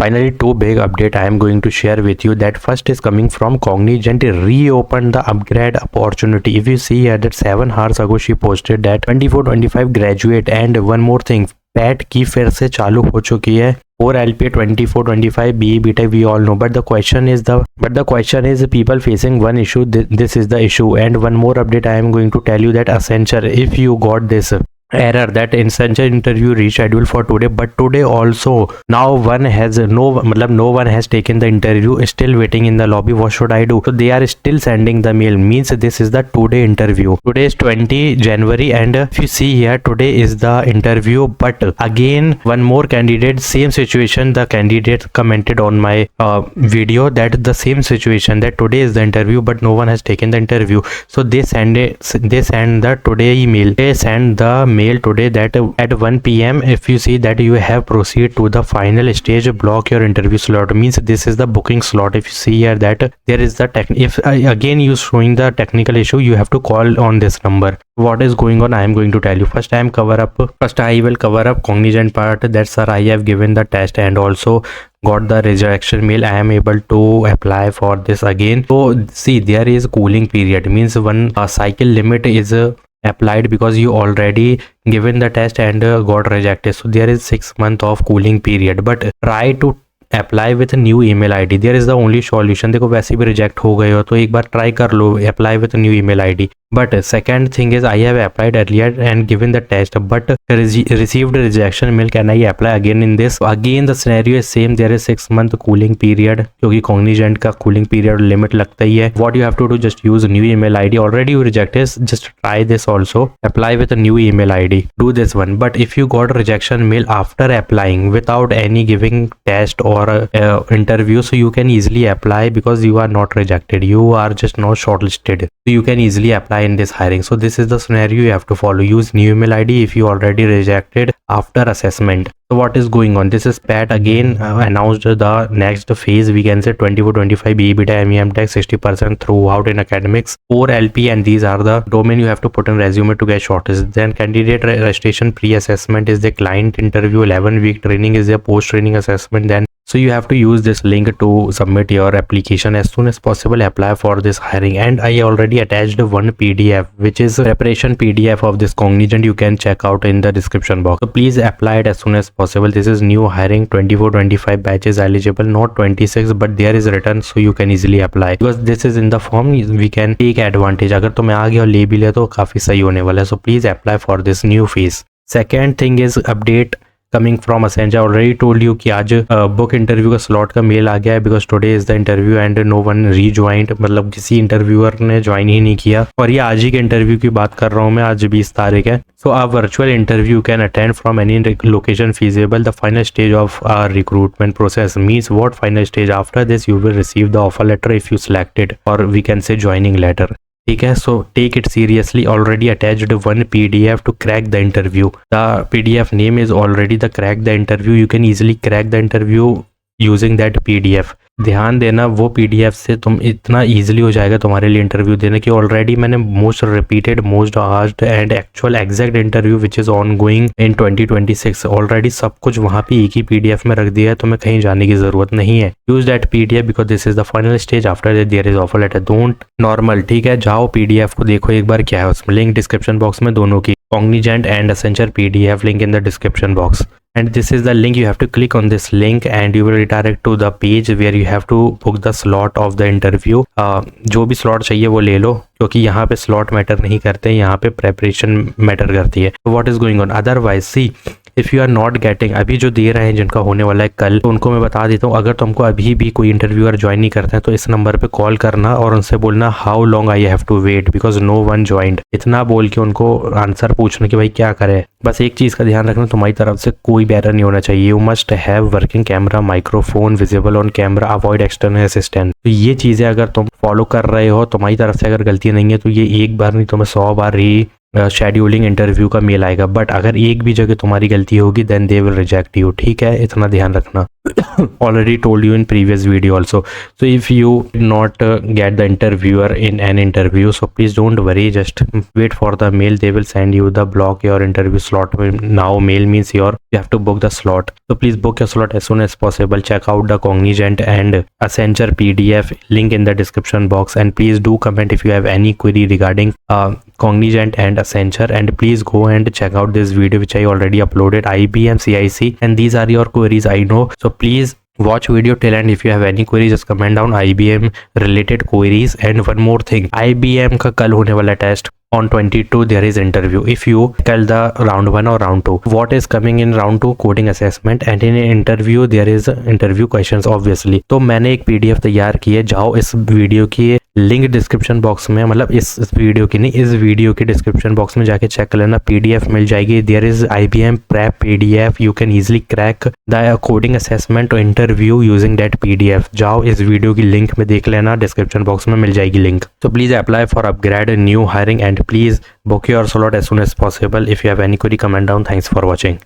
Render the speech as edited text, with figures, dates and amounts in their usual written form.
Finally, two big update I am going to share with you. That first is coming from Cognizant reopened the upgrade opportunity. If you see here that 7 hours ago she posted that 24-25 graduate, and one more thing, PAT की फिर से चालू हो चुकी है for LPA 24-25 BE BTech, we all know, but the question is people facing one issue. This is the issue. And one more update I am going to tell you, that Accenture, if you got this error that Accenture interview rescheduled for today, but today also now no one has taken the interview, still waiting in the lobby. What should I do? So they are still sending the mail, means this is the today interview. Today is 20 January, and if you see here, today is the interview. But again, one more candidate, same situation, the candidate commented on my video that the same situation, that today is the interview but no one has taken the interview. So they send the today email, they send the mail today that at 1 p.m. if you see that you have proceed to the final stage, block your interview slot, means this is the booking slot. If you see here that there is the if again you showing the technical issue, you have to call on this number. What is going on, I am going to tell you. First I will cover up Cognizant part, that sir, I have given the test and also got the rejection mail. I am able to apply for this again. So see, there is cooling period, means one cycle limit is applied because you already given the test and got rejected. So there is 6 months of cooling period, but try to apply with new email ID, there is the only solution. देखो वैसे भी reject हो गए हो तो एक बार try कर लो, apply with new email ID. But second thing is I have applied earlier and given the test but received rejection mail. Can I apply again in this? Again the scenario is same, there is 6 month cooling period, क्योंकि Cognizant का cooling period limit लगता ही है. What you have to do, just use new email ID. Already you rejected, just try this also, apply with a new email ID, do this one. But if you got rejection mail after applying without any giving test or interview, so you can easily apply because you are not rejected, you are just not shortlisted, so you can easily apply in this hiring. So this is the scenario you have to follow. Use new email ID if you already rejected after assessment. So what is going on? This is Pat again announced the next phase, we can say 24-25 BE BTech MEM Tech 60% throughout in academics, 4 LP, and these are the domain you have to put in resume to get shortlisted. Then candidate registration pre-assessment is the client interview, 11-week training is the post-training assessment. Then so you have to use this link to submit your application as soon as possible, apply for this hiring. And I already attached one PDF which is preparation PDF of this Cognizant, you can check out in the description box. So please apply it as soon as possible. This is new hiring, 24-25 batches eligible, not 26, but there is written, so you can easily apply because this is in the form, we can take advantage. अगर तुम्हें आ गया और ले भी लिया तो काफी सही होने वाला है. So please apply for this new phase. Second thing is update coming from Accenture. Already told you कि आज बुक इंटरव्यू का स्लॉट का मेल आ गया है because today is the interview and no one rejoined, मतलब किसी इंटरव्यूअर ने join ही नहीं किया. और ये आज ही के इंटरव्यू की बात कर रहा हूँ मैं, आज 20 तारीख है. So a virtual interview you can attend from any location feasible. The final stage of our recruitment process means what? Final stage, after this you will receive the offer letter if you selected, or we can say joining letter. ठीक है, so take it seriously. Already attached one PDF to crack the interview. The PDF name is already the crack the interview. You can easily crack the interview using that PDF. ध्यान देना, वो PDF से तुम इतना easily हो जाएगा तुम्हारे लिए इंटरव्यू देने की. ऑलरेडी मैंने most repeated, most asked and actual exact interview which is on going in 2026 already सब कुछ वहाँ पे एक ही PDF में रख दिया है, तुम्हें कहीं जाने की जरूरत नहीं है. Use that PDF because this is the final stage, after there is offer letter. Don't normal, ठीक है, जाओ PDF को देखो एक बार क्या है उसमें. लिंक डिस्क्रिप्शन बॉक्स में दोनों की, Cognizant and Accenture PDF link in the description box. And this is the link, you have to click on this link and you will redirect to the page where you have to book the slot of the interview. जो भी slot चाहिए वो ले लो, क्योंकि यहाँ पे slot matter नहीं करते, यहाँ पे preparation मैटर करती है. So what is going on? Otherwise see, if you are not getting, अभी जो दे रहे हैं जिनका होने वाला है कल, तो उनको मैं बता देता हूँ, अगर तुमको अभी भी कोई इंटरव्यूअर ज्वाइन नहीं करते हैं तो इस नंबर पे कॉल करना और उनसे बोलना how long I have to wait because no one joined. इतना बोल के उनको आंसर पूछना कि भाई क्या करें. बस एक चीज़ का ध्यान रखना, तुम्हारी तरफ से कोई भी एरर नहीं होना चाहिए. You must have working camera, microphone visible on camera, avoid external assistant. तो ये चीज़ें अगर तुम फॉलो कर रहे हो, तुम्हारी तरफ से अगर गलती नहीं है तो ये एक बार नहीं तुम्हें 100 बार शेड्यूलिंग इंटरव्यू का मेल आएगा, बट अगर एक भी जगह तुम्हारी गलती होगी then they will reject you, ठीक है, इतना ध्यान रखना. Already told you in previous video also. So if you not get the interviewer in an interview, so please don't worry, just wait for the mail. They will send you the block your interview slot. Now mail means you have to book the slot, so please book your slot as soon as possible. Check out the Cognizant and Accenture PDF link in the description box, and please do comment if you have any query regarding Cognizant and Accenture, and please go and check out this video which I already uploaded, IBM CIC, and these are your queries, I know. So please watch video till end. If you have any queries, just comment down IBM related queries. And one more thing, IBM का कल होने वाला test on 22 there is interview. If you tell the round 1 or round 2, what is coming in round 2? Coding assessment, and in interview there is interview questions obviously. तो मैंने एक PDF तैयार की है, जाओ इस वीडियो की लिंक डिस्क्रिप्शन बॉक्स में, मतलब इस वीडियो की नहीं, इस वीडियो के डिस्क्रिप्शन बॉक्स में जाके चेक कर लेना, PDF मिल जाएगी. There is IBM prep PDF, you can easily crack the coding assessment interview using that PDF. जाओ इस वीडियो की लिंक में देख लेना, डिस्क्रिप्शन बॉक्स में मिल जाएगी link. So please apply for upgrade, new hiring, and please book your slot as soon as possible. If you have any query, comment down. Thanks for watching.